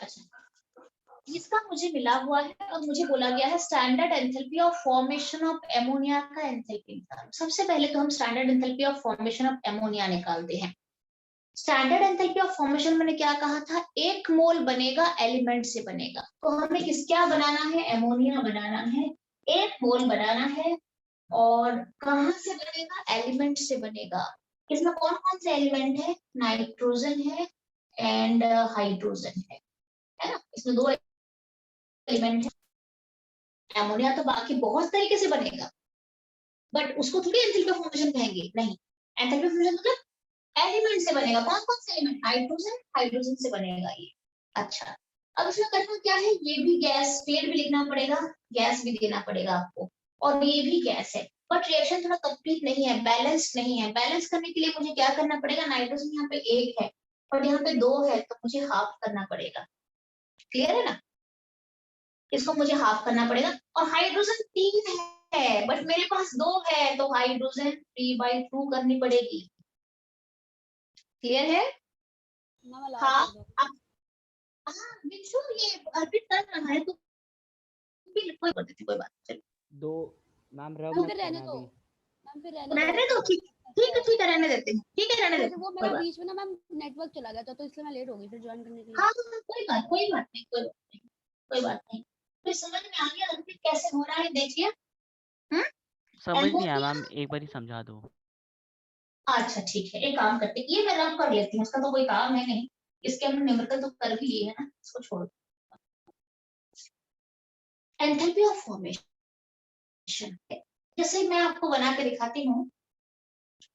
अच्छा, इसका मुझे मिला हुआ है और मुझे बोला गया है standard enthalpy of formation of ammonia का एंथैल्पी निकालो। सबसे पहले तो हम standard enthalpy of formation of ammonia निकालते हैं। स्टैंडर्ड एंथैल्पी ऑफ फॉर्मेशन मैंने क्या कहा था, 1 मोल बनेगा एलिमेंट से बनेगा। तो हमें क्या बनाना है, एमोनिया बनाना है, 1 मोल बनाना है। और कहाँ से बनेगा, एलिमेंट से बनेगा। इसमें कौन कौन से एलिमेंट है, नाइट्रोजन है एंड हाइड्रोजन है ना। इसमें 2 एलिमेंट है। एमोनिया तो बाकी बहुत तरीके से बनेगा, बट उसको थोड़ी एंथैल्पी ऑफ फॉर्मेशन कहेंगे, नहीं। एंथैल्पी ऑफ फॉर्मेशन मतलब एलिमेंट से बनेगा। कौन कौन से एलिमेंट, हाइड्रोजन, हाइड्रोजन से बनेगा ये। अच्छा, अब इसमें करना क्या है, ये भी गैस, पेड़ भी लिखना पड़ेगा, गैस भी देना पड़ेगा आपको, और ये भी गैस है। बट रिएक्शन थोड़ा कंप्लीट नहीं है, बैलेंस नहीं है। बैलेंस करने के लिए मुझे क्या करना पड़ेगा, नाइट्रोजन यहाँ पे 1 है और यहाँ पे 2 है, तो मुझे हाफ करना पड़ेगा। क्लियर है ना, इसको मुझे हाफ करना पड़ेगा। और हाइड्रोजन 3 है बट मेरे पास 2 है, तो हाइड्रोजन 3/2 करनी पड़ेगी। क्लियर है। हाँ, अब हाँ बिच्छू, ये अर्पित कर रहा है तो भी कोई बात नहीं, कोई बात नहीं। दो मैम रब फिर मत रहने करना दो अभी। मैम, फिर रहने दो, ठीक ठीक है, रहने देते हैं, ठीक है, रहने देते हैं। वो मेरा बीच में ना मैम नेटवर्क चला गया था, तो इसलिए मैं लेट हो गई फिर ज्वाइन करने के लिए। हाँ कोई बात नहीं, कोई बात नहीं। तो समझ में आ गया अर्पित कैसे हो रहा है, देखिए। समझ नहीं आया मैम, एक बार ही समझा दो। अच्छा ठीक है, एक काम करते हैं, ये मैं रब कर लेती हूँ, इसका तो कोई काम है नहीं। इसके हमने न्यूमेरिकल तो कर भी लिए है ना, इसको छोड़। एंथैल्पी ऑफ फॉर्मेशन, जैसे मैं आपको बना के दिखाती हूँ।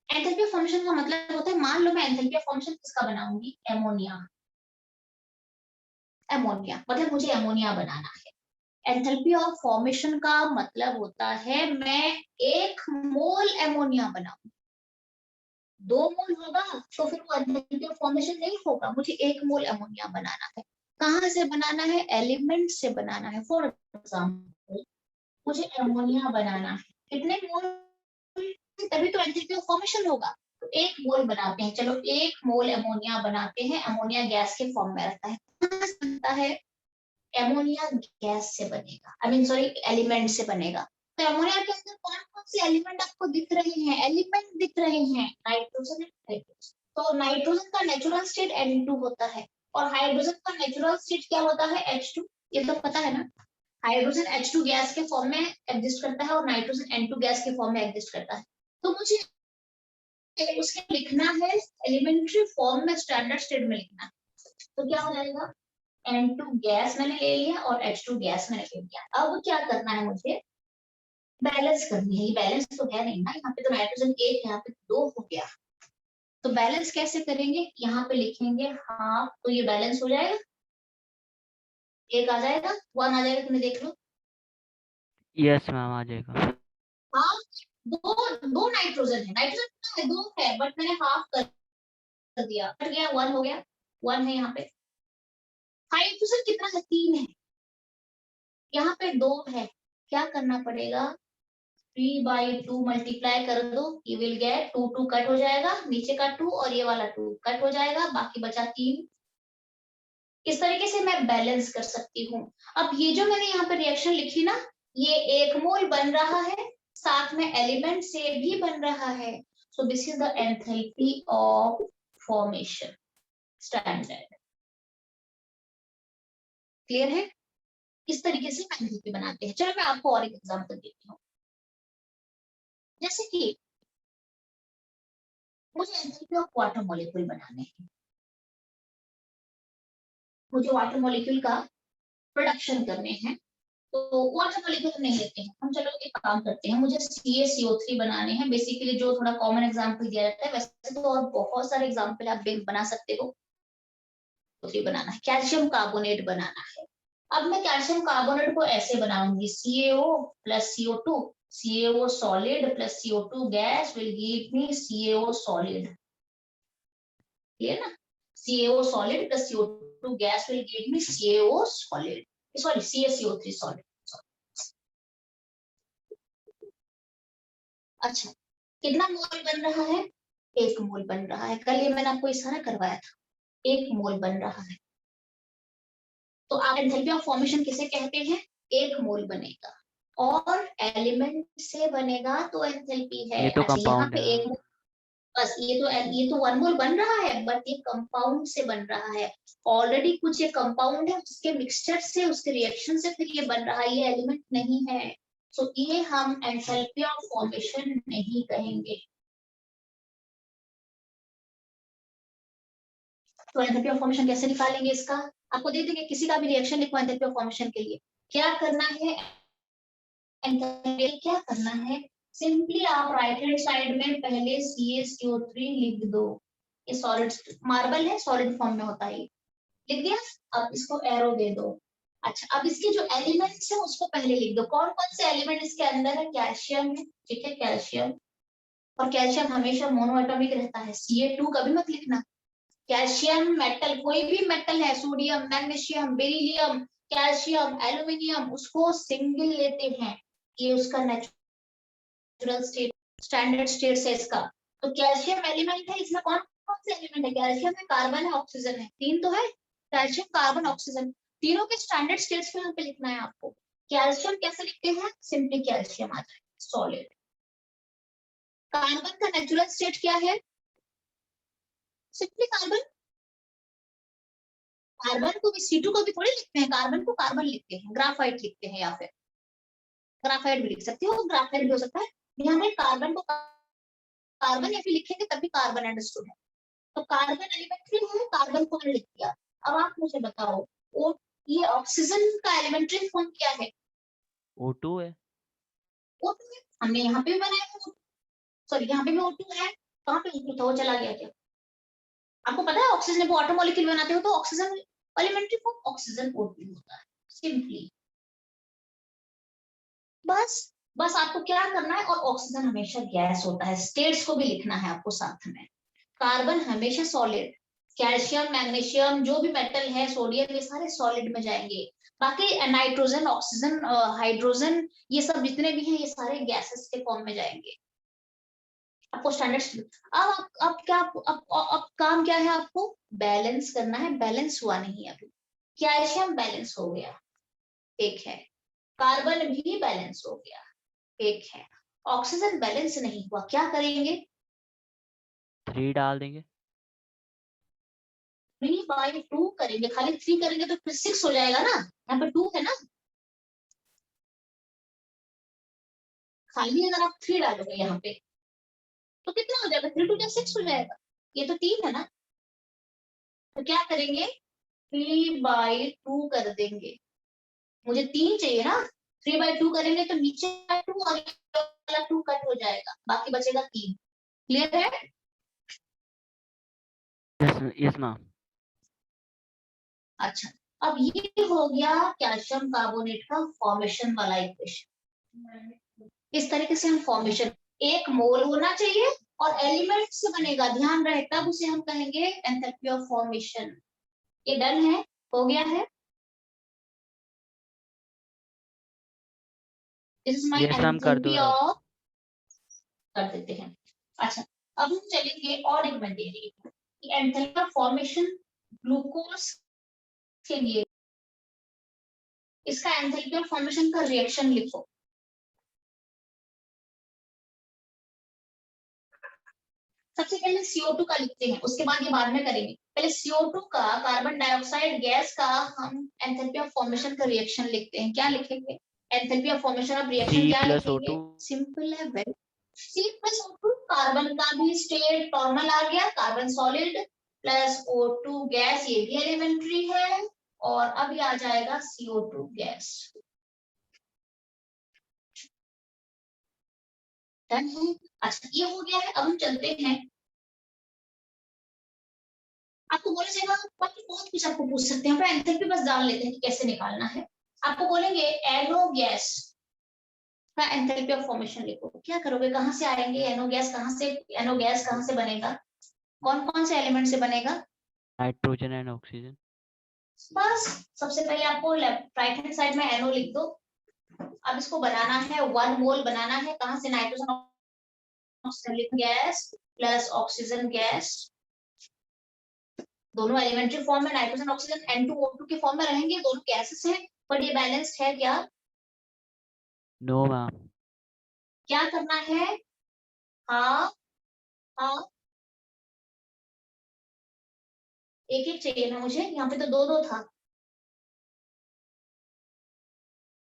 एंथैल्पी ऑफ फॉर्मेशन का मतलब होता है, मान लो मैं एंथैल्पी ऑफ फॉर्मेशन किसका बनाऊंगी, एमोनिया। एमोनिया मतलब मुझे एमोनिया बनाना है। एंथैल्पी ऑफ फॉर्मेशन का मतलब होता है मैं 1 मोल एमोनिया बनाऊंगी। 2 मोल होगा तो फिर वो एंथैल्पी ऑफ फॉर्मेशन नहीं होगा, मुझे 1 मोल एमोनिया बनाना है। कहाँ से बनाना है, एलिमेंट से बनाना है। फॉर एग्जाम्पल मुझे एमोनिया बनाना है, कितने मोल, तभी तो एंथैल्पी ऑफ फॉर्मेशन होगा। तो 1 मोल बनाते हैं, चलो 1 मोल एमोनिया बनाते हैं। एमोनिया गैस के फॉर्म में रहता है, कहाँ से बनता है, एमोनिया गैस से बनेगा, आई मीन सॉरी एलिमेंट से बनेगा। तो एमोनिया के अंदर कौन कौन से एलिमेंट आपको दिख रहे हैं, एलिमेंट दिख रहे हैं, नाइट्रोजन एंड हाइड्रोजन। तो नाइट्रोजन का नेचुरल स्टेट N2 होता है और हाइड्रोजन का नेचुरल स्टेट क्या होता है, H2। ये तो पता है ना, हाइड्रोजन H2 गैस के फॉर्म में एग्जिस्ट करता है और नाइट्रोजन N2 गैस के फॉर्म में एग्जिस्ट करता है। तो मुझे उसके लिखना है एलिमेंट्री फॉर्म में, स्टैंडर्ड स्टेट में लिखना है। तो क्या हो जाएगा, N2 गैस मैंने ले लिया और H2 गैस मैंने ले लिया। अब क्या करना है, मुझे बैलेंस करनी है। ये बैलेंस तो है नहीं ना, यहाँ पे तो नाइट्रोजन 1 है, यहाँ पे 2 हो गया। तो बैलेंस कैसे करेंगे, यहाँ पे लिखेंगे हाफ, तो ये बैलेंस हो जाएगा। 1 आ जाएगा, 1 आ जाएगा, तुम्हें देख लो। यस मैम आ जाएगा। हाँ, दो नाइट्रोजन है, नाइट्रोजन 2 है बट मैंने हाफ कर दिया, कट गया, 1 हो गया, 1 है यहाँ पे। हाइड्रोजन कितना है, 3 है, यहाँ पे 2 है। क्या करना पड़ेगा, 3/2 मल्टीप्लाई कर दो, यू विल गेट 2 2 कट हो जाएगा, नीचे का 2 और ये वाला 2 कट हो जाएगा, बाकी बचा 3। इस तरीके से मैं बैलेंस कर सकती हूँ। अब ये जो मैंने यहाँ पे रिएक्शन लिखी ना, ये 1 मोल बन रहा है, साथ में एलिमेंट से भी बन रहा है। So this is the enthalpy of formation standard. Clear है, इस तरीके से एंथैल्पी बनाते हैं। चलो मैं आपको और एक एग्जांपल देती हूँ। जैसे कि मुझे एंथैल्पी ऑफ वाटर मॉलिक्यूल बनाने हैं, मुझे वाटर मॉलिक्यूल का प्रोडक्शन करने हैं। तो वाटर मॉलिक्यूल नहीं लेते हैं हम, चलो एक काम करते हैं, मुझे CaCO3 बनाने हैं। बेसिकली जो थोड़ा कॉमन एग्जांपल दिया जाता है, वैसे तो और बहुत सारे एग्जांपल आप बना सकते हो। बनाना है, कैल्शियम कार्बोनेट बनाना है। अब मैं कैल्शियम कार्बोनेट को ऐसे बनाऊंगी, CaO plus CO2, CaO solid plus CO2 gas will give me CaO solid. Clear ना, CaO solid plus CO2 gas will give me CaO solid, sorry CaCO3 solid। अच्छा, कितना मोल बन रहा है, 1 मोल बन रहा है। कल ये मैंने आपको इशारा करवाया था, 1 मोल बन रहा है। तो आप एंथैल्पी ऑफ फॉर्मेशन किसे कहते हैं? एक मोल बनेगा और एलिमेंट से बनेगा तो एंथैल्पी है। ये तो अच्छा यहाँ कंपाउंड पे है। एक बस ये तो वन मोल बन रहा है, बट ये कंपाउंड से बन रहा है। ऑलरेडी कुछ ये कंपाउंड है, उसके मिक्सचर से, उसके रिएक्शन से फिर ये बन रहा है, ये एलिमेंट नहीं है। सो ये हम एंथैल्पी ऑफ फॉर्मेशन नहीं कहेंगे। तो एंथैल्पी ऑफ फॉर्मेशन कैसे निकालेंगे इसका? आपको दे देंगे किसी का भी रिएक्शन लिखो एंथैल्पी ऑफ फॉर्मेशन के लिए। क्या करना है? एंथैल्पी क्या करना है? सिंपली आप राइट हैंड साइड में पहले CaCO3 लिख दो। ये सॉलिड मार्बल है, सॉलिड फॉर्म में होता है, लिख दिया। अब इसको एरो दे दो। अच्छा, अब इसके जो एलिमेंट्स है उसको पहले लिख दो। कौन कौन से एलिमेंट इसके अंदर है? कैल्शियम है, ठीक है, कैल्शियम। और कैल्शियम हमेशा मोनो एटॉमिक रहता है, Ca2 कभी मत लिखना। कैल्शियम मेटल, कोई भी मेटल है, sodium, magnesium, beryllium, calcium, aluminium, उसको सिंगल लेते हैं। ये उसका नेचुरल स्टेट, स्टैंडर्ड स्टेट है इसका। तो कैल्शियम एलिमेंट है, इसमें कौन कौन से एलिमेंट है? कैल्शियम है, कार्बन है, ऑक्सीजन है, तीन तो है, कैल्शियम, कार्बन, ऑक्सीजन। तीनों के स्टैंडर्ड स्टेट्स पे यहाँ पे लिखना है आपको। कैल्शियम कैसे लिखते हैं? सिंपली कैल्शियम आ जाए, सॉलिड। कार्बन का नेचुरल स्टेट क्या है? Simply carbon. कार्बन को भी C2 को भी थोड़ी लिखते हैं, कार्बन को कार्बन लिखते हैं, ग्राफाइट लिखते हैं, या फिर ग्राफाइट भी लिख सकते हो, ग्राफाइट भी हो सकता है। यहाँ पे कार्बन को कार्बन या फिर लिखेंगे तभी कार्बन अंडरस्टूड है। तो कार्बन एलिमेंट्री है, कार्बन को मैंने लिख दिया। अब आप मुझे बताओ, ओ ये ऑक्सीजन का एलिमेंट्री फॉर्म क्या है? O2 है। O2 है, हमने यहाँ पे भी बनाया है। सॉरी, यहाँ पे भी O2 है। कहाँ पे O2 था, वो चला गया क्या? आपको पता है ऑक्सीजन को वाटर मॉलिक्यूल बनाते हो तो oxygen elementary form oxygen O2 होता है, सिंपली। बस बस आपको क्या करना है, और ऑक्सीजन हमेशा गैस होता है, स्टेट्स को भी लिखना है आपको साथ में। कार्बन हमेशा सॉलिड, कैल्शियम, मैग्नीशियम, जो भी मेटल है, सोडियम, ये सारे सॉलिड में जाएंगे। बाकी नाइट्रोजन, ऑक्सीजन, हाइड्रोजन, ये सब जितने भी हैं ये सारे गैसेस के फॉर्म में जाएंगे। आपको स्टैंडर्ड अब क्या अब काम क्या है? आपको बैलेंस करना है। बैलेंस हुआ नहीं अभी। कैल्शियम बैलेंस हो गया, ठीक है। कार्बन भी बैलेंस हो गया, ठीक है। ऑक्सीजन बैलेंस नहीं हुआ, क्या करेंगे? 3 डाल देंगे। 3/2 करेंगे। खाली 3 करेंगे तो फिर 6 हो जाएगा ना, यहाँ पे 2 है ना। खाली अगर आप 3 डालोगे यहाँ पे तो कितना हो जाएगा? 3 2 6 हो जाएगा। ये तो 3 है ना, तो क्या करेंगे? 3/2 कर देंगे। मुझे 3 चाहिए ना, 3/2 करेंगे तो नीचे का 2 और वाला 2 कट हो जाएगा, बाकी बचेगा 3। क्लियर है? Yes ma'am. अच्छा, अब ये हो गया कैल्शियम कार्बोनेट का फॉर्मेशन वाला इक्वेशन। इस तरीके से हम फॉर्मेशन, एक मोल होना चाहिए और एलिमेंट से बनेगा, ध्यान रहे, तब उसे हम कहेंगे एंथैल्पी ऑफ फॉर्मेशन। ये डन है, हो गया है। This is my yes ma'am, कर दो एंथैल्पी रब। ऑफ, कर देते हैं। अच्छा, अब हम चलेंगे और एक मटेरियल की एंथैल्पी ऑफ फॉर्मेशन ग्लूकोज के लिए। इसका एंथैल्पी ऑफ फॉर्मेशन का रिएक्शन लिखो। सबसे पहले CO2 का लिखते हैं, उसके बाद ये बाद में करेंगे। पहले CO2 का, कार्बन डाइऑक्साइड गैस का, हम एंथैल्पी ऑफ फॉर्मेशन का रिएक्शन लिखते हैं। क्या लिखेंगे? Enthalpy of formation of reaction क्या लिखेंगे? C+O2। सिंपल है, वेरी। C+O2, कार्बन का भी स्टेट नॉर्मल आ गया, carbon solid, plus O2 gas, ये भी एलिमेंट्री है। और अब ये आ जाएगा CO2 गैस। डन है। अच्छा, ये हो गया है। अब हम चलते हैं, आपको बोला जाएगा, बाकी बहुत कुछ आपको पूछ सकते हैं, एंथैल्पी बस जान लेते हैं कि कैसे निकालना है। आपको बोलेंगे एनो गैस का एंथैल्पी ऑफ फॉर्मेशन लिखो। क्या करोगे? कहाँ से आएंगे एनो गैस? एनो गैस कहाँ से बनेगा? कौन कौन से एलिमेंट से बनेगा? Nitrogen and oxygen. बस सबसे पहले आपको राइट हैंड साइड में एनो लिख दो। अब इसको बनाना है, 1 मोल बनाना है। कहाँ से? Nitrogen oxygen gas plus oxygen gas दोनों एलिमेंट्री फॉर्म में नाइट्रोजन ऑक्सीजन N2O2 के फॉर्म में रहेंगे, दोनों गैसेस हैं, बट ये बैलेंस्ड है क्या? No ma'am. क्या करना है? हाँ हाँ, एक एक चाहिए ना मुझे, यहाँ पे तो दो दो था।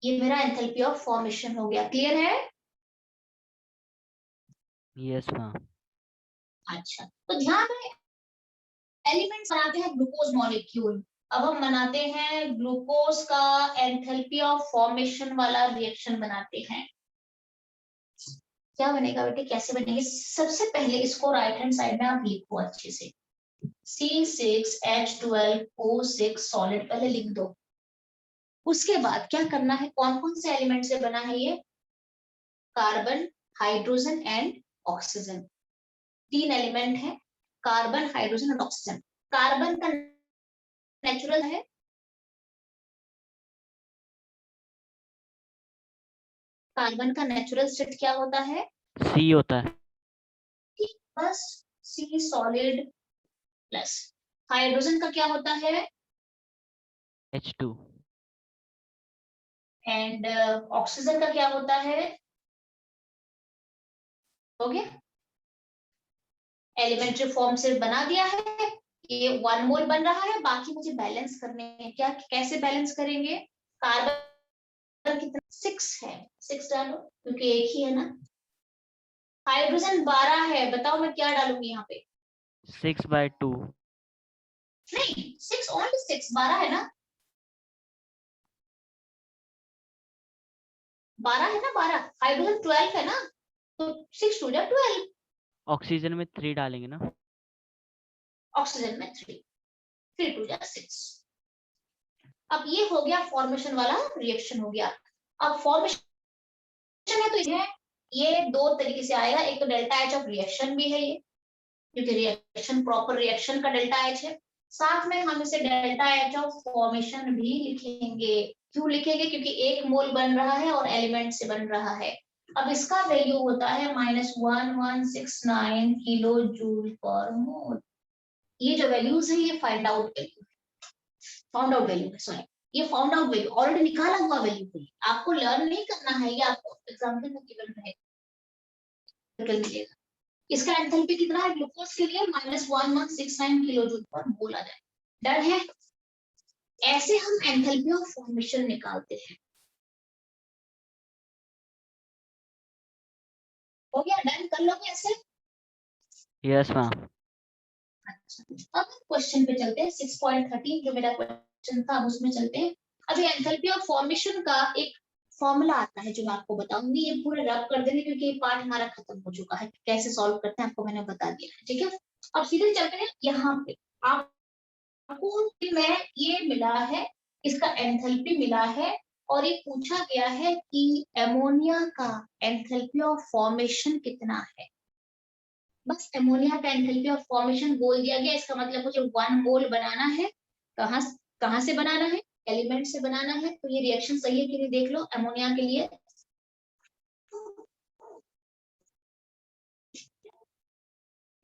ये मेरा एंथैल्पी ऑफ फॉर्मेशन हो गया, क्लियर है? Yes ma'am. अच्छा, तो ध्यान में एलिमेंट्स बनाते हैं ग्लूकोज मॉलिक्यूल, अब हम बनाते हैं ग्लूकोज का एंथैल्पी ऑफ फॉर्मेशन वाला रिएक्शन बनाते हैं। क्या बनेगा बेटे, कैसे बनेंगे? सबसे पहले इसको राइट हैंड साइड में आप लिखो अच्छे से, C6H12O6 सॉलिड पहले लिख दो। उसके बाद क्या करना है, कौन कौन से एलिमेंट से बना है ये? कार्बन, हाइड्रोजन एंड ऑक्सीजन, तीन एलिमेंट है, कार्बन हाइड्रोजन और ऑक्सीजन। कार्बन का नेचुरल है, कार्बन का नेचुरल स्टेट क्या होता है? सी होता है। बस सी सॉलिड प्लस। हाइड्रोजन का क्या होता है? H2। एंड ऑक्सीजन का क्या होता है? हो गया, एलिमेंट्री फॉर्म से बना दिया है, ये 1 मोल बन रहा है, बाकी मुझे बैलेंस करने हैं। क्या, कैसे बैलेंस करेंगे? कार्बन कितना? 6 है, 6 डालो क्योंकि एक ही है ना। हाइड्रोजन 12 है, बताओ मैं क्या डालूंगी यहाँ पे? 6/2। नहीं, 6 ओनली 6, 12 है ना, 12 है ना, 12। हाइड्रोजन 12 है ना, तो 6 टू 12। ऑक्सीजन में 3 डालेंगे ना। ऑक्सीजन में 3, 3 टू 6। अब ये हो गया फॉर्मेशन वाला रिएक्शन हो गया। अब फॉर्मेशन है तो ये दो तरीके से आएगा, एक तो डेल्टा एच ऑफ रिएक्शन भी है ये, क्योंकि रिएक्शन प्रॉपर रिएक्शन का डेल्टा एच है, साथ में हम इसे डेल्टा एच ऑफ फॉर्मेशन भी लिखेंगे। क्यों लिखेंगे? क्योंकि एक मोल बन रहा है और एलिमेंट से बन रहा है। अब इसका वैल्यू होता है -1169 किलो जूल पर मोल। ये जो वैल्यूज है ये फाइंड आउट वैल्यू है, सॉरी, ये फाउंड आउट वैल्यू ऑलरेडी निकाला हुआ वैल्यू है, आपको लर्न नहीं करना है, ये आपको एग्जाम्पल में गिवन रहेगा। इसका एंथैल्पी कितना है ग्लूकोज के लिए? -1169 किलो जूल पर मोल आ जाए। डन है? ऐसे हम एंथैल्पी ऑफ फॉर्मेशन निकालते हैं। हो गया? डन कर लोगे ऐसे? Yes ma'am. अच्छा, अब क्वेश्चन पे चलते हैं, 6.13 जो मेरा क्वेश्चन था, अब उसमें चलते हैं। अभी एंथैल्पी ऑफ फॉर्मेशन का एक फॉर्मूला आता है जो मैं आपको बताऊंगी, ये पूरे रब कर देंगे क्योंकि ये पार्ट हमारा खत्म हो चुका है। कैसे सॉल्व करते हैं आपको मैंने बता दिया है, ठीक है? अब सीधे चलते हैं यहाँ पे। आपको मैं ये मिला है, इसका एंथैल्पी मिला है, और ये पूछा गया है कि एमोनिया का एंथैल्पी ऑफ फॉर्मेशन कितना है। बस एमोनिया का एंथैल्पी ऑफ फॉर्मेशन बोल दिया गया, इसका मतलब मुझे 1 मोल बनाना है। कहाँ कहाँ से बनाना है? एलिमेंट से बनाना है। तो ये रिएक्शन सही है कि नहीं देख लो एमोनिया के लिए।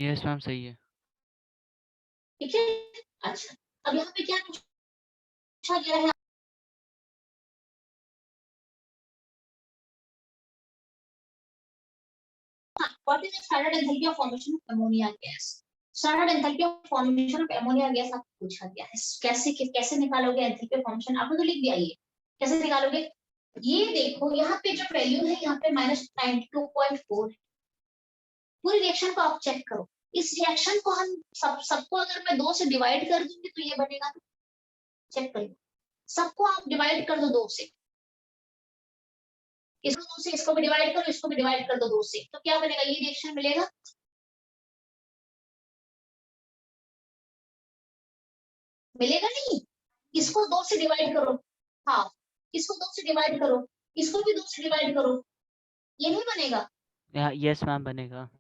यस मैम सही है। ठीक है, अच्छा, अब यहाँ पे क्या पूछा गया है? What is the standard enthalpy of formation of ammonia gas? Standard enthalpy of formation of ammonia gas आपको पूछा गया है। कैसे निकालोगे एंथैल्पी ऑफ फॉर्मेशन? आपने तो लिख दिया, ये कैसे निकालोगे? ये देखो यहाँ पे जो वैल्यू है, यहाँ पे -92.4 है। पूरी रिएक्शन को आप चेक करो, इस रिएक्शन को हम सबको अगर मैं 2 से डिवाइड कर दूंगी तो ये बनेगा। चेक करिए, सबको आप डिवाइड कर दो 2 से, इसको 2 से, इसको भी डिवाइड करो, इसको भी डिवाइड कर दो 2 से, तो क्या बनेगा? ये रिएक्शन मिलेगा। मिलेगा नहीं? इसको 2 से डिवाइड करो, हाँ, इसको 2 से डिवाइड करो, इसको भी 2 से डिवाइड करो, ये नहीं बनेगा? यस मैम बनेगा।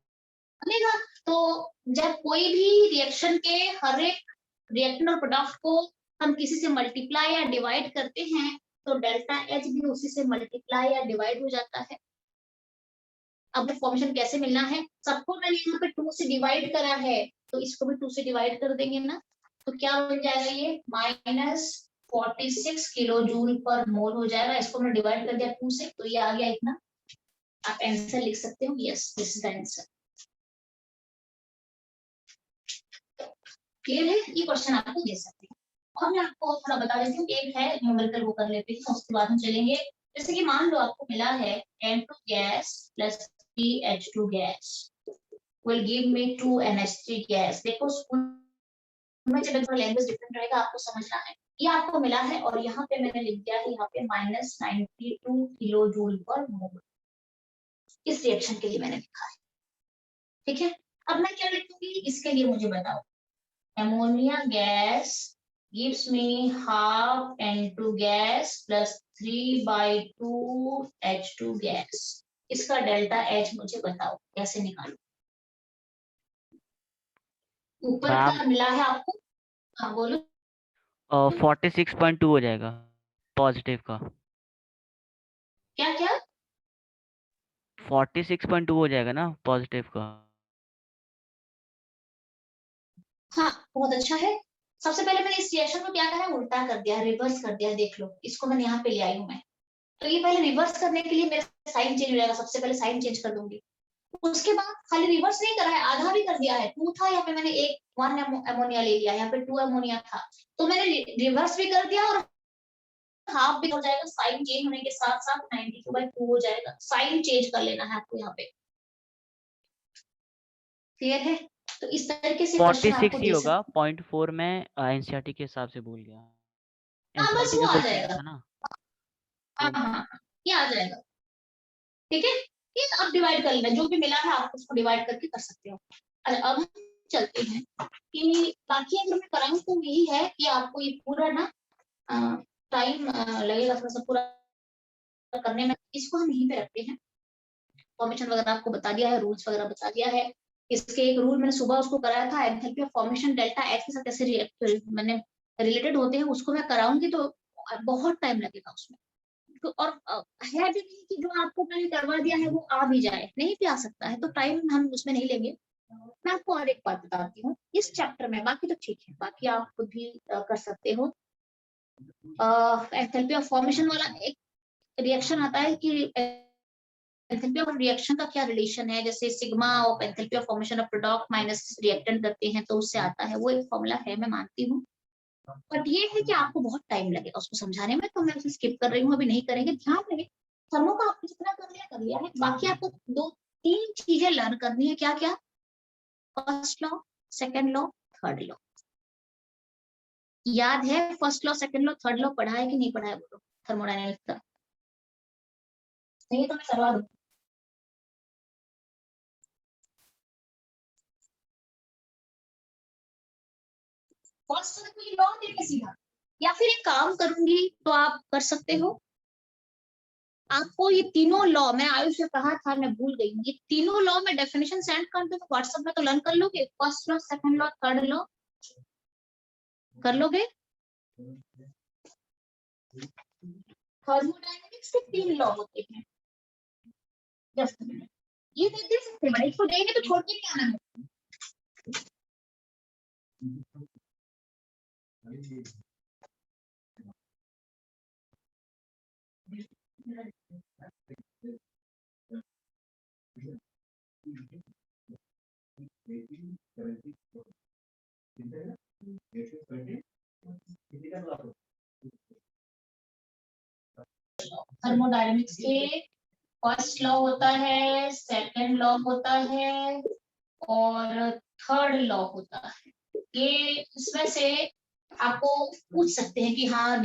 बनेगा। तो जब कोई भी रिएक्शन के हर एक रिएक्टेंट और प्रोडक्ट को हम किसी से मल्टीप्लाई या डिवाइड करते हैं, तो डेल्टा एच भी उसी से मल्टीप्लाई या डिवाइड हो जाता है। अब फॉर्मेशन कैसे मिलना है? सबको मैंने यहाँ पे 2 से डिवाइड करा है, तो इसको भी 2 से डिवाइड कर देंगे ना। तो क्या बन जाएगा ये -46 किलो जूल पर मोल हो जाएगा। इसको मैंने डिवाइड कर दिया 2 से, तो ये आ गया इतना। आप आंसर लिख सकते हो, yes this is the answer. Clear है? ये क्वेश्चन आपको दे सकते हैं। और मैं आपको थोड़ा बता देती हूँ, एक है न्यूमेरिकल वो कर लेते हैं, उसके बाद हम चलेंगे। जैसे कि मान लो आपको मिला है N2 gas plus 3H2 gas will give me 2 NH3 gas. देखो स्कूल में जब थोड़ा लैंग्वेज डिफरेंट रहेगा, आपको समझना है। ये आपको मिला है और यहाँ पे मैंने लिख दिया है यहाँ पे -92 किलो जूल पर मोल। इस रिएक्शन के लिए मैंने लिखा है, ठीक है। अब मैं क्या लिखूंगी इसके लिए, मुझे बताओ। ammonia gas gives me half N2 gas plus 3/2 H2 gas। इसका डेल्टा H मुझे बताओ कैसे निकालूं। ऊपर मैम का मिला है आपको, हाँ बोलो। 46.2 हो जाएगा पॉजिटिव का। क्या क्या? 46.2 हो जाएगा ना पॉजिटिव का। हाँ बहुत अच्छा है। सबसे पहले मैंने इस रिएक्शन को क्या करा है, उल्टा कर दिया, रिवर्स कर दिया। देख लो इसको मैंने यहाँ पे ले आई हूँ मैं। तो ये पहले रिवर्स करने के लिए मेरा साइन चेंज हो जाएगा। सबसे पहले साइन चेंज कर दूंगी। उसके बाद खाली रिवर्स नहीं करा है, आधा भी कर दिया है। 2 था, यहाँ पे मैंने 1 अमोनिया ले लिया, यहाँ पे 2 अमोनिया था, तो मैंने रिवर्स भी कर दिया और हाफ भी हो जाएगा। साइन चेंज होने के साथ साथ 92/2 हो जाएगा। साइन चेंज कर लेना है आपको यहाँ पे। क्लियर है? तो इस तरीके से क्वेश्चन 46 आपको ही दे होगा, सकते 0.4 में एनसीईआरटी के हिसाब से भूल गया। हैं। हाँ बस एनसीईआरटी वो में आ कुछ दिया जाएगा। था ना हाँ तो। हाँ हाँ, ये आ जाएगा। ठीक है, ये आप डिवाइड कर लेना, जो भी मिला है आप उसको डिवाइड करके कर सकते हो। अच्छा अब हम चलते हैं कि बाकी अगर मैं कराऊं तो यही है कि आपको ये पूरा ना टाइम लगेगा थोड़ा सा पूरा करने में। इसको हम यहीं पे रखते हैं। फॉर्मेशन वगैरह आपको बता दिया है, रूल्स वगैरह बता दिया है। इसके एक रूल मैंने सुबह उसको कराया था, enthalpy of formation delta H के साथ कैसे मैंने रिलेटेड होते हैं, उसको मैं कराऊंगी तो बहुत टाइम लगेगा उसमें। तो और है भी नहीं कि जो आपको मैंने करवा दिया है वो आ भी जाए, नहीं भी आ सकता है, तो टाइम हम उसमें नहीं लेंगे। मैं आपको और एक बात बताती हूँ इस चैप्टर में, बाकी तो ठीक है, बाकी आप खुद भी कर सकते हो। एंथैल्पी ऑफ फॉर्मेशन वाला एक रिएक्शन आता है कि एंथैल्पी ऑफ रिएक्शन का क्या रिलेशन है, जैसे sigma of enthalpy of formation of product minus reactant करते हैं तो उससे आता है। वो एक फॉर्मूला है, मैं मानती हूँ, बट ये है कि आपको बहुत टाइम लगेगा उसको समझाने में, तो मैं उसे स्किप कर रही हूँ, अभी नहीं करेंगे। ध्यान रहे थर्मो का आपने जितना कर लिया है। बाकी आपको 2-3 चीजें लर्न करनी है। क्या क्या? First law, second law, third law. याद है first law, second law, third law पढ़ा है कि नहीं पढ़ा है बोलो? थर्मोडायनेमिक्स का नहीं तो मैं करवा दूँ। फर्स्ट तो कोई लॉ देके सीधा, या फिर एक काम करूंगी तो आप कर सकते हो। आपको ये तीनों लॉ, मैं आयुष से कहा था, मैं भूल गई, ये तीनों लॉ में डेफिनेशन सेंड कर दो तो व्हाट्सएप में तो लर्न कर लोगे। First law, second law, third law कर लोगे। थर्मोडायनेमिक्स के 3 लॉ होते हैं। जस्ट मिनट, ये दे सकते हैं, इसको देंगे तो छोड़ के नहीं आना है। थर्मोडायनेमिक्स के फर्स्ट लॉ होता है, सेकंड लॉ होता है और थर्ड लॉ होता है। ये इसमें से आपको पूछ सकते हैं कि हाँ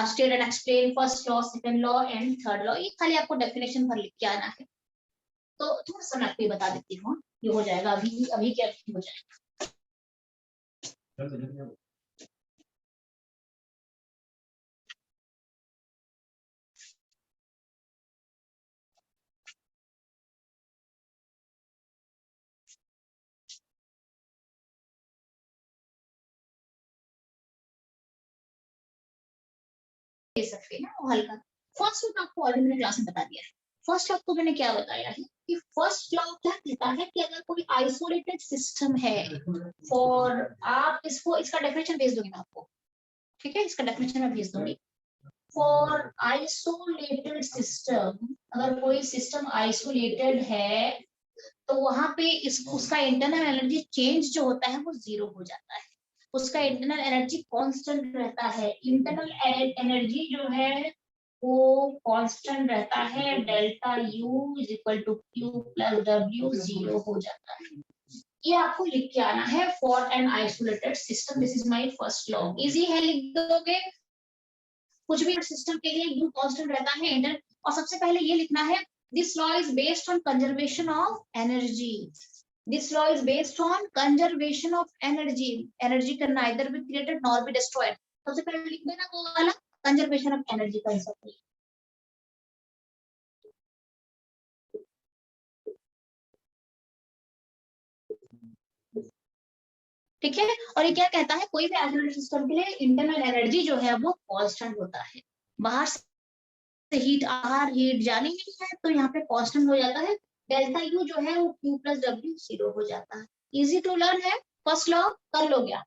state and explain first law, second law and third law. ये खाली आपको डेफिनेशन भर लिख के आना है। तो थोड़ा सा मैं आपको ये बता देती हूँ, ये हो जाएगा अभी, अभी क्या हो जाएगा। दे सकते हैं वो हल्का। फर्स्ट लॉ आपको ऑलरेडी मैंने क्लास में बता दिया है। फर्स्ट लॉ को मैंने क्या बताया है कि फर्स्ट लॉ क्या कहता है कि अगर कोई आइसोलेटेड सिस्टम है, फॉर आप इसको इसका डेफिनेशन भेज दूंगी मैं आपको, ठीक है, इसका डेफिनेशन मैं भेज दूंगी। फॉर आइसोलेटेड सिस्टम, अगर कोई सिस्टम आइसोलेटेड है तो वहां पे उसका इंटरनल एनर्जी चेंज जो होता है वो 0 हो जाता है, उसका इंटरनल एनर्जी कांस्टेंट रहता है। इंटरनल एनर्जी जो है वो कांस्टेंट रहता है, delta U is equal to Q plus W, 0 हो जाता है। ये आपको लिख के आना है for an isolated system, this is my first law. Easy है, लिख दोगे। कुछ भी सिस्टम के लिए यू कांस्टेंट रहता है इंटर, और सबसे पहले ये लिखना है this law is based on conservation of energy. This law is based on conservation of energy. Energy can neither be created nor be destroyed. सबसे पहले लिख देना वो वाला कंजर्वेशन ऑफ एनर्जी कंसेप्ट। ठीक है, और ये क्या कहता है, कोई भी आइसोलेटेड सिस्टम के लिए इंटरनल एनर्जी जो है वो कांस्टेंट होता है। बाहर से हीट बाहर हीट जानी नहीं है तो यहाँ पे कांस्टेंट हो जाता है, डेल्टा यू जो है वो क्यू प्लस डब्ल्यू 0 हो जाता है। इजी टू लर्न है, फर्स्ट लॉ कर लो गया।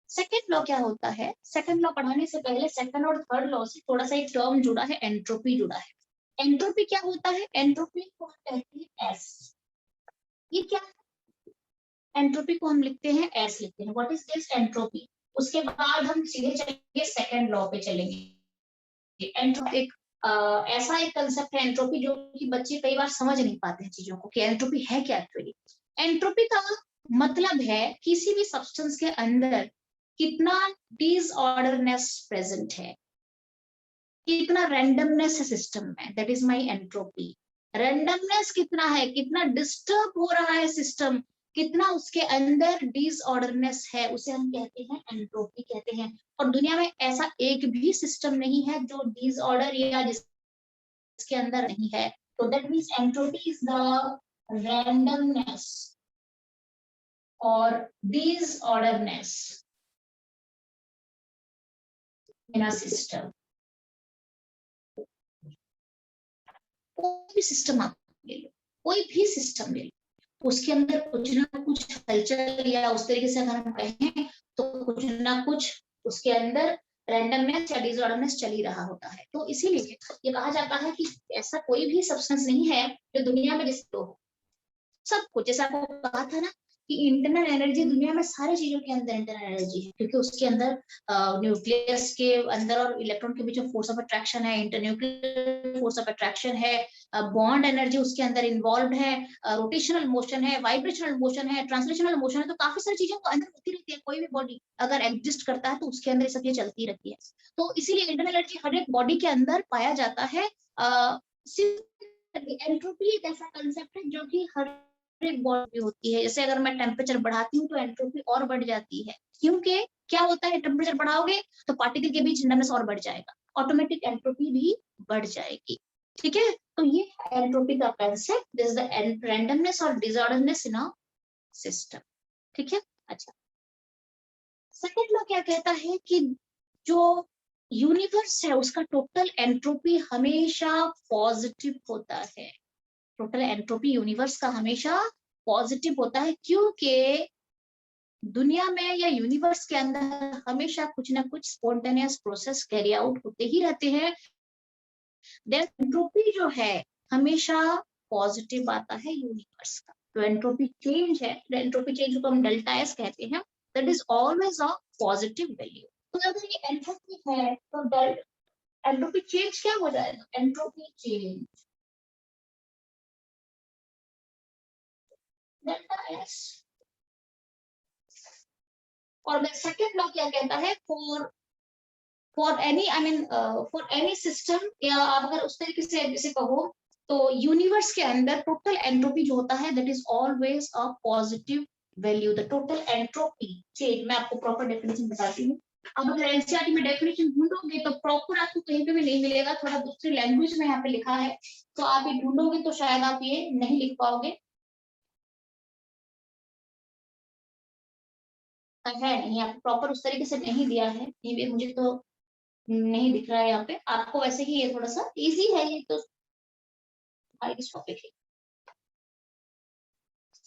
सेकेंड लॉ क्या होता है, सेकेंड लॉ पढ़ाने से पहले सेकेंड और थर्ड लॉ से थोड़ा सा एक टर्म जुड़ा है, एंट्रोपी जुड़ा है। एंट्रोपी क्या होता है, एंट्रोपी को हम कहते हैं एस। ये क्या, एंट्रोपी को हम लिखते हैं एस लिखते हैं, व्हाट इज दिस एंट्रोपी। उसके बाद हम सीधे चलेंगे सेकेंड लॉ पे चलेंगे। एंट्रोपी एक ऐसा एक कंसेप्ट है एंट्रोपी जो कि बच्चे कई बार समझ नहीं पाते हैं चीजों को कि एंट्रोपी है क्या एक्चुअली। एंट्रोपी का मतलब है किसी भी सब्सटेंस के अंदर कितना डिसऑर्डरनेस प्रेजेंट है, कितना रैंडमनेस है सिस्टम में, that is my entropy. Randomness कितना है, कितना डिस्टर्ब हो रहा है सिस्टम, कितना उसके अंदर डिसऑर्डरनेस है, उसे हम कहते हैं एंट्रोपी कहते हैं। और दुनिया में ऐसा एक भी सिस्टम नहीं है जो डिसऑर्डर या जिसके अंदर नहीं है। तो that means entropy is the randomness और डिसऑर्डरनेस इन अ सिस्टम। कोई भी सिस्टम आप ले लो, कोई भी सिस्टम ले लो, उसके अंदर कुछ ना कुछ हलचल, या उस तरीके से अगर हम कहें तो कुछ ना कुछ उसके अंदर रैंडमनेस या डिसऑर्डरनेस चल ही रहा होता है। तो इसीलिए ये कहा जाता है कि ऐसा कोई भी सब्सटेंस नहीं है जो दुनिया में जिसको हो सब कुछ, जैसा आपको कहा था ना कि इंटरनल एनर्जी दुनिया में सारी चीजों के अंदर इंटरनल एनर्जी है, क्योंकि उसके अंदर न्यूक्लियस के अंदर और इलेक्ट्रॉन के बीच में फोर्स ऑफ अट्रैक्शन है, इंटरन्यूक्लियर फोर्स ऑफ अट्रैक्शन है, बॉन्ड एनर्जी उसके अंदर इन्वॉल्व है, रोटेशनल मोशन है, वाइब्रेशनल मोशन है, ट्रांसलेशनल मोशन है। तो काफी सारी चीजें तो अंदर होती रहती है, कोई भी बॉडी अगर एग्जिस्ट करता है तो उसके अंदर सब ये चलती रहती है। तो इसीलिए इंटरनल एनर्जी हर एक बॉडी के अंदर पाया जाता है। एंट्रोपी एक ऐसा कंसेप्ट है जो कि हर एक बॉडी होती है। जैसे अगर मैं टेम्परेचर बढ़ाती हूँ तो एंट्रोपी और बढ़ जाती है, क्योंकि क्या होता है, टेम्परेचर बढ़ाओगे तो पार्टिकल के बीच रैंडमनेस और बढ़ जाएगा, ऑटोमेटिक एंट्रोपी भी बढ़ जाएगी। ठीक है, तो ये एंट्रोपी का concept, this is the randomness और डिसऑर्डरनेस इन अ सिस्टम। ठीक है, अच्छा। सेकंड लॉ क्या कहता है कि जो यूनिवर्स है उसका टोटल एंट्रोपी हमेशा पॉजिटिव होता है। टोटल एंट्रोपी यूनिवर्स का हमेशा पॉजिटिव होता है, क्योंकि दुनिया में या यूनिवर्स के अंदर हमेशा कुछ ना कुछ स्पॉन्टेनियस प्रोसेस कैरी आउट होते ही रहते हैं। देन एंट्रोपी जो है हमेशा पॉजिटिव आता है यूनिवर्स का। तो एंट्रोपी चेंज है, एंट्रोपी चेंज को हम डेल्टा एस कहते हैं, that is always a positive value. तो अगर ये एंट्रोपी है तो एंट्रोपी चेंज क्या हो जाएगा, एंट्रोपी चेंज डेल्टा एस। और सेकंड लॉ क्या कहता है, for any I mean for any system, या आप अगर उस तरीके से जैसे कहो तो यूनिवर्स के अंदर टोटल एंट्रोपी जो होता है that is always a positive value. The total entropy change, मैं आपको प्रॉपर डेफिनेशन बताती हूँ। अब अगर एनसीईआरटी में डेफिनेशन ढूंढोगे तो प्रॉपर आपको कहीं पे भी नहीं मिलेगा, थोड़ा दूसरी लैंग्वेज में यहाँ पे लिखा है, तो आप ये ढूंढोगे तो शायद आप ये नहीं लिख पाओगे। है नहीं, आप प्रॉपर उस तरीके से नहीं दिया है, मुझे तो नहीं दिख रहा है यहाँ पे आपको, वैसे ही ये थोड़ा सा इजी है, ये तो इस टॉपिक है।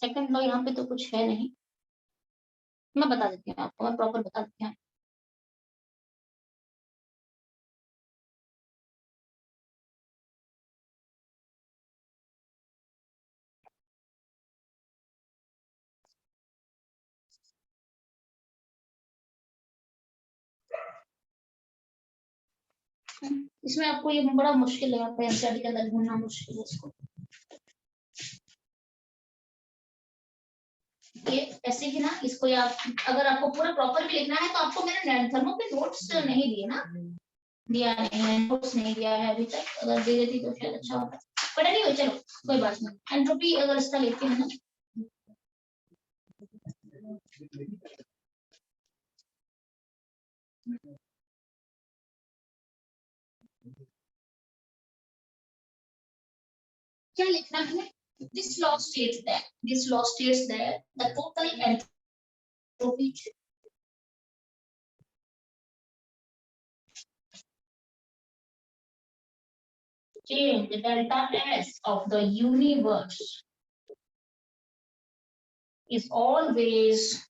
सेकंड लॉ यहाँ पे तो कुछ है नहीं, मैं बता देती हूँ आपको, मैं प्रॉपर बता देती हूँ। इसमें आपको ये बड़ा मुश्किल है, यहाँ पे एनसीईआरटी के अंदर ढूंढना मुश्किल है इसको। ये ऐसे ही ना, इसको या अगर आपको पूरा प्रॉपर भी लिखना है तो आपको मैंने थर्मो पे नोट्स नहीं दिए ना, दिया नहीं है, नोट्स नहीं दिया है अभी तक, अगर दे देती तो शायद अच्छा होता, बट नहीं हो, चलो कोई बात नहीं। एंट्रोपी अगर इसका लेते हैं ना, क्या लिखना है? This law states that the total entropy change delta S of the universe is always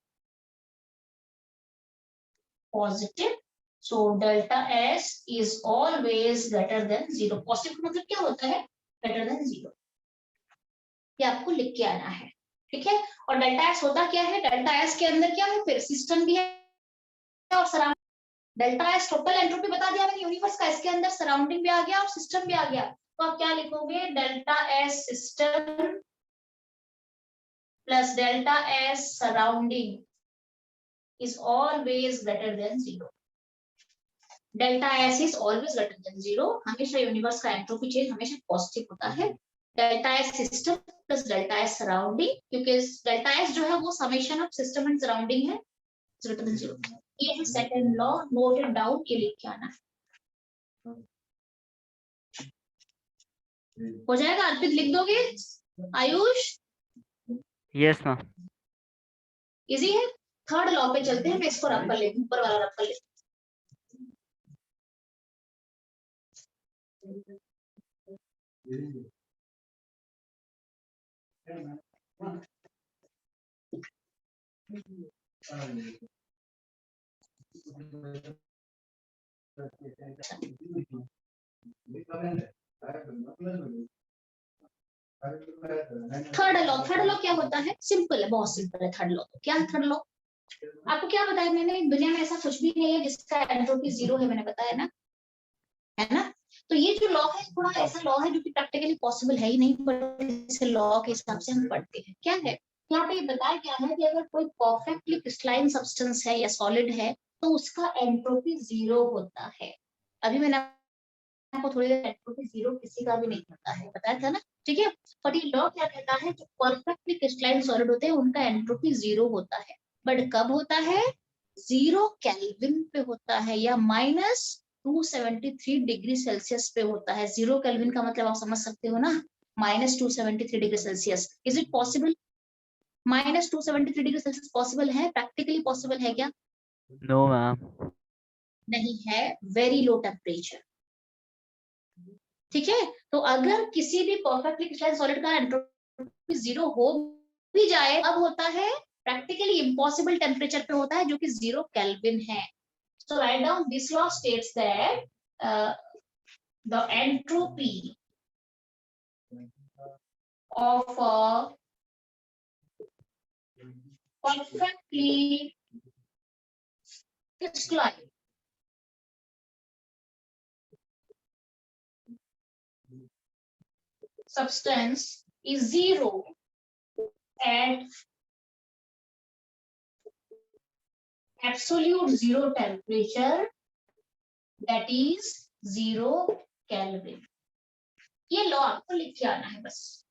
positive. So delta S is always greater than 0. Positive मतलब क्या होता है? Greater than 0. ये आपको लिख के आना है, ठीक है। और डेल्टा एस होता क्या है? डेल्टा एस के अंदर क्या है? फिर सिस्टम भी है और surrounding. Delta S total entropy बता दिया मैंने यूनिवर्स का, इसके अंदर सराउंडिंग भी आ गया और सिस्टम भी आ गया। तो आप क्या लिखोगे? Delta S system plus delta S surrounding is always greater than 0. Delta S is always greater than 0। हमेशा यूनिवर्स का एंट्रोपी चेंज हमेशा पॉजिटिव होता है। Delta S system plus delta S surrounding, क्योंकि डेल्टा एस जो है वो summation of system and surrounding है, ग्रेटर देन 0। ये है second law, note it down, ये लिख के आना है। हो जाएगा? अर्पित लिख दोगे? आयुष? Yes ma'am. इजी है। थर्ड लॉ पे चलते हैं, मैं इसको रफ कर लेती हूँ, ऊपर वाला रफ कर लेती थर्ड लॉ क्या होता है? सिंपल है, बहुत सिंपल है थर्ड लॉ। क्या है थर्ड लॉ? आपको क्या बताया मैंने? दुनिया में ऐसा कुछ भी नहीं है जिसका एंट्रोपी 0 है, मैंने बताया ना, है ना। तो ये जो लॉ है थोड़ा ऐसा लॉ है जो कि प्रैक्टिकली पॉसिबल है ही नहीं, पर इस लॉ के हिसाब से हम पढ़ते हैं। क्या है यहाँ पे? ये बताया क्या है कि अगर कोई परफेक्टली क्रिस्टलाइन सब्सटेंस है या सॉलिड है तो उसका एंट्रोपी 0 होता है। अभी मैंने आपको थोड़ी देर एंट्रोपी 0 किसी का भी नहीं पता है, बताया था ना, ठीक है। और ये लॉ क्या कहता है? जो परफेक्टली क्रिस्टलाइन सॉलिड होते हैं उनका एंट्रोपी 0 होता है, बट कब होता है? 0 केल्विन पे होता है या -273 डिग्री सेल्सियस पे होता है। 0 केल्विन का मतलब आप समझ सकते हो ना, -273 degree Celsius. Is it possible? -273 degree Celsius possible है? प्रैक्टिकली पॉसिबल है क्या? No ma'am. नहीं है, वेरी लो टेम्परेचर, ठीक है। तो अगर किसी भी परफेक्टली क्रिस्टलाइन सॉलिड का एंट्रोपी 0 हो भी जाए, अब होता है प्रैक्टिकली इम्पॉसिबल टेम्परेचर पे होता है जो कि 0 केल्विन है। So write down this law states that the entropy of a perfectly crystalline substance is 0 at absolute 0 temperature, that is 0 Kelvin. ये लॉ आपको लिख के आना है बस।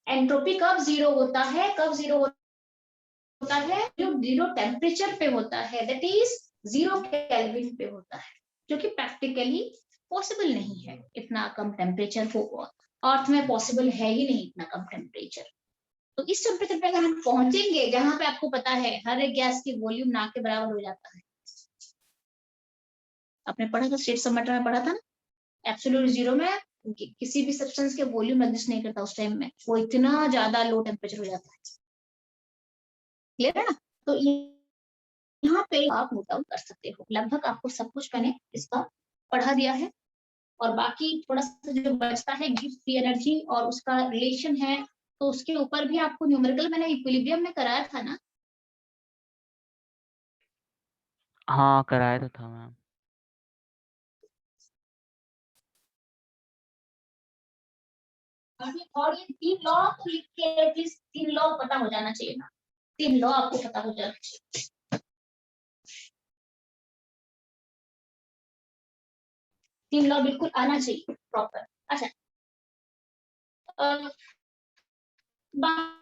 एंट्रोपी कब 0 होता है? कब 0 होता है? जो 0 टेम्परेचर पे होता है, दैट इज 0 केल्विन पे होता है, जो कि प्रैक्टिकली पॉसिबल नहीं है। इतना कम टेम्परेचर हो अर्थ में पॉसिबल है ही नहीं, इतना कम टेम्परेचर। तो इस टेम्परेचर पे अगर हम पहुंचेंगे जहां पे आपको पता है हर एक गैस की वॉल्यूम ना के बराबर हो जाता है, आपने पढ़ा था, स्टेट्स ऑफ मैटर में पढ़ा था ना, एब्सोल्यूट जीरो में किसी भी सब्सटेंस के वॉल्यूम एग्जिस्ट नहीं करता उस टाइम में, वो इतना ज्यादा लो टेम्परेचर हो जाता है। क्लियर है ना? तो यहाँ पे आप नोट डाउन कर सकते हो। लगभग आपको सब कुछ मैंने इसका पढ़ा दिया है, और बाकी थोड़ा सा जो बचता है गिव्स फ्री एनर्जी और उसका रिलेशन है, तो उसके ऊपर भी आपको न्यूमेरिकल मैंने इक्विलिब्रियम में कराया था ना। हाँ कराया तो था मैम। और ये 3 लॉ तो लिख के एटलीस्ट 3 लॉ पता हो जाना चाहिए ना, 3 लॉ आपको पता हो जाना चाहिए। 3 लॉ बिल्कुल आना चाहिए प्रॉपर। अच्छा, बाकी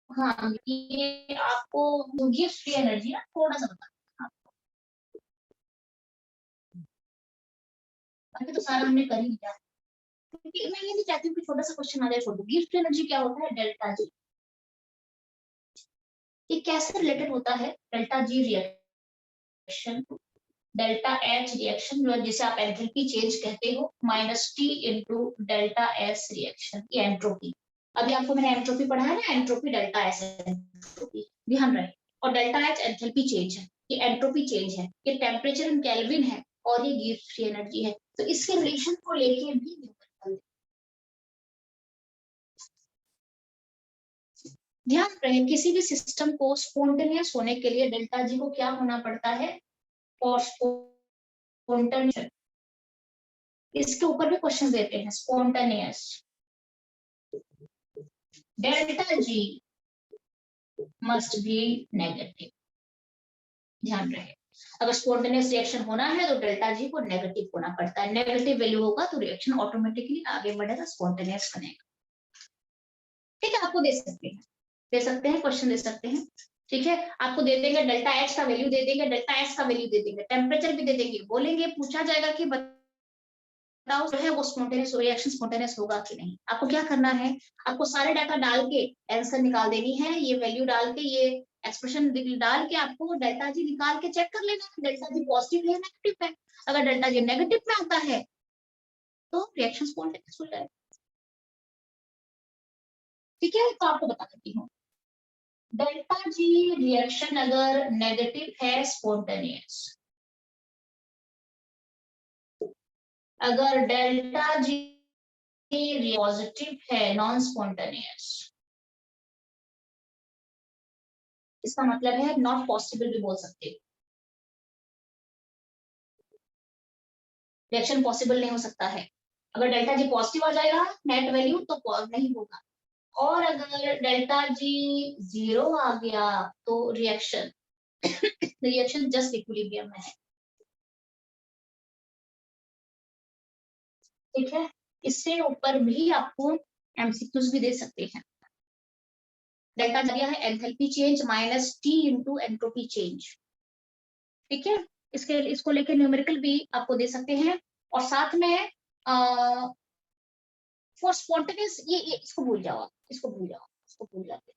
हाँ, ये आपको गिव्स फ्री एनर्जी ना थोड़ा सा बता, अभी तो सारा हमने कर ही लिया, क्योंकि मैं ये नहीं चाहती हूँ कि छोटा सा क्वेश्चन आ जाए छोड़ दो। गिव्स फ्री एनर्जी क्या होता है? Delta G. ये कैसे रिलेटेड होता है? Delta G reaction, delta H reaction जो है जिसे आप एंथैल्पी चेंज कहते हो, minus T into delta S reaction, ये एंट्रोपी। अभी आपको मैंने एंट्रोपी पढ़ाया ना, एंट्रोपी डेल्टा एस एंट्रोपी, ध्यान रहे। और डेल्टा एच एंथैल्पी चेंज है, ये एंट्रोपी चेंज है, ये टेम्परेचर इन केल्विन है, और ये गिव्स फ्री एनर्जी है। तो इसके रिलेशन को लेके भी ध्यान रहे, किसी भी सिस्टम को स्पॉन्टेनियस होने के लिए डेल्टा जी को क्या होना पड़ता है? और स्पॉन्टेनियस, इसके ऊपर भी क्वेश्चन देते हैं। Spontaneous delta G must be negative, ध्यान रहे। अगर स्पॉन्टेनियस रिएक्शन होना है तो डेल्टा जी को नेगेटिव होना पड़ता है, नेगेटिव वैल्यू होगा तो रिएक्शन ऑटोमेटिकली आगे बढ़ेगा, स्पॉन्टेनियस बनेगा। ठीक है, आपको दे सकते हैं क्वेश्चन दे सकते हैं। ठीक है, आपको दे देंगे डेल्टा एच का वैल्यू दे देंगे, डेल्टा एस का वैल्यू दे देंगे, टेम्परेचर भी दे देंगे, बोलेंगे पूछा जाएगा कि बताओ जो है वो स्पॉन्टेनियस रिएक्शन स्पॉन्टेनियस होगा कि नहीं। आपको क्या करना है? आपको सारे डाटा डाल के आंसर निकाल देनी है, ये वैल्यू डाल के, ये एक्सप्रेशन डाल के आपको डेल्टा जी निकाल के चेक कर लेना है, डेल्टा जी पॉजिटिव है नेगेटिव है। अगर डेल्टा जी नेगेटिव में आता है तो रिएक्शन स्पॉन्टेनियस हो जाएगा। ठीक है, तो आपको बता देती हूँ, डेल्टा जी रिएक्शन अगर नेगेटिव है स्पॉन्टेनियस, अगर डेल्टा जी पॉजिटिव है नॉन स्पॉन्टेनियस, इसका मतलब है नॉट पॉसिबल भी बोल सकते हो, रिएक्शन पॉसिबल नहीं हो सकता है। अगर डेल्टा जी पॉजिटिव आ जाएगा नेट वैल्यू तो नहीं होगा, और अगर डेल्टा जी 0 आ गया तो रिएक्शन जस्ट इक्विलिब्रियम में है। ठीक है, इससे ऊपर भी आपको एमसीक्यूज भी दे सकते हैं। डेल्टा दिया है enthalpy change minus T into entropy change. ठीक है, इसको लेके न्यूमेरिकल भी आपको दे सकते हैं, और साथ में फॉर स्पॉन्टेनियस ये इसको भूल जाओ, इसको भूल जाओ, इसको भूल जाते